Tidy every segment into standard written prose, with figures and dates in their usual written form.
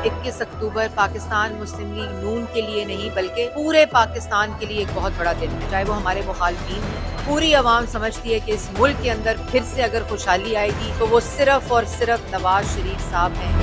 21 अक्टूबर पाकिस्तान मुस्लिम league नून के लिए नहीं बल्कि पूरे पाकिस्तान के लिए एक बहुत बड़ा दिन है। चाहे वो हमारे मुखालफीन हों, पूरी आवाम समझती है कि इस मुल्क के अंदर फिर से अगर खुशहाली आएगी तो वो सिर्फ और सिर्फ नवाज शरीफ साहब हैं।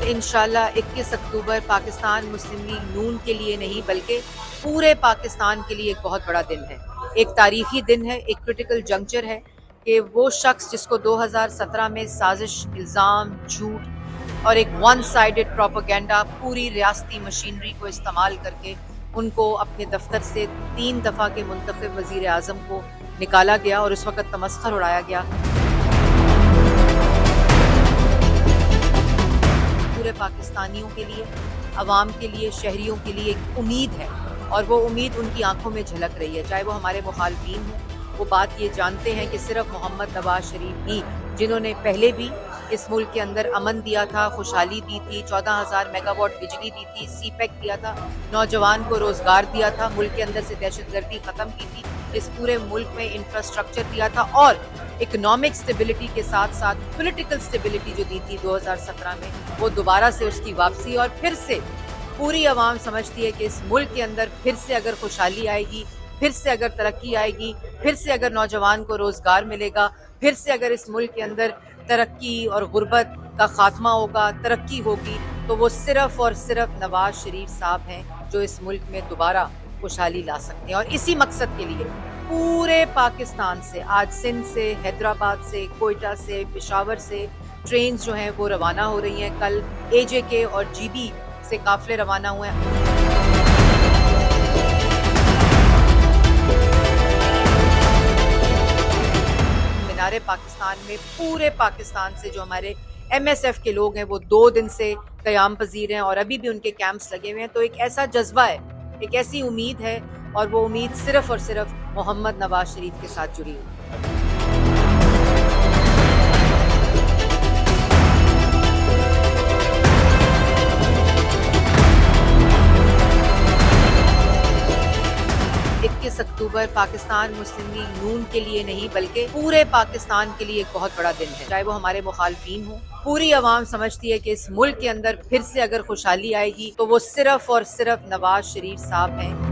इंशाल्लाह 21 अक्टूबर पाकिस्तान मुस्लिम लीग नून के लिए नहीं बल्कि पूरे पाकिस्तान के लिए एक बहुत बड़ा दिन है, एक तारीखी दिन है, एक क्रिटिकल जंक्चर है कि वो शख्स जिसको 2017 में साजिश, इल्ज़ाम, झूठ और एक वन साइडेड प्रोपेगेंडा पूरी रियासती मशीनरी को इस्तेमाल करके उनको अपने दफ्तर से 3 दफ़ा के मुंतखब वज़ीर आज़म को निकाला गया और उस वक़्त तमस्खर उड़ाया गया। पूरे पाकिस्तानियों के लिए, अवाम के लिए, शहरियों के लिए एक उम्मीद है और वो उम्मीद उनकी आंखों में झलक रही है। चाहे वो हमारे मुखालफीन हों, वो बात ये जानते हैं कि सिर्फ मोहम्मद नवाज शरीफ ही, जिन्होंने पहले भी इस मुल्क के अंदर अमन दिया था, खुशहाली दी थी, 14,000 मेगावाट बिजली दी थी, सीपैक दिया था, नौजवान को रोजगार दिया था, मुल्क के अंदर से दहशतगर्दी खत्म की थी, इस पूरे मुल्क में इंफ्रास्ट्रक्चर दिया था और इकोनॉमिक स्टेबिलिटी के साथ साथ पॉलिटिकल स्टेबिलिटी जो दी थी 2017 में, वो दोबारा से उसकी वापसी और फिर से पूरी आवाम समझती है कि इस मुल्क के अंदर फिर से अगर खुशहाली आएगी, फिर से अगर तरक्की आएगी, फिर से अगर नौजवान को रोजगार मिलेगा, फिर से अगर इस मुल्क के अंदर तरक्की और गुर्बत का खात्मा होगा, तरक्की होगी, तो वो सिर्फ और सिर्फ नवाज शरीफ साहब हैं जो इस मुल्क में दोबारा खुशहाली ला सकते हैं। और इसी मकसद के लिए पूरे पाकिस्तान से, आज सिंध से, हैदराबाद से, कोयटा से, पेशावर से ट्रेन जो हैं वो रवाना हो रही हैं। कल AJK और GB से काफिले रवाना हुए हैं। मीनारे पाकिस्तान में पूरे पाकिस्तान से जो हमारे MSF के लोग हैं वो 2 दिन से क़याम पजीर हैं और अभी भी उनके कैंप्स लगे हुए हैं। तो एक ऐसा जज्बा है, एक ऐसी उम्मीद है और वो उम्मीद सिर्फ और सिर्फ मोहम्मद नवाज शरीफ के साथ जुड़ी हुई है। 21 अक्टूबर पाकिस्तान मुस्लिम लीग नून के लिए नहीं बल्कि पूरे पाकिस्तान के लिए एक बहुत बड़ा दिन है। चाहे वो हमारे मुखालफीन हों, पूरी आवाम समझती है कि इस मुल्क के अंदर फिर से अगर खुशहाली आएगी तो वो सिर्फ और सिर्फ नवाज शरीफ साहब हैं।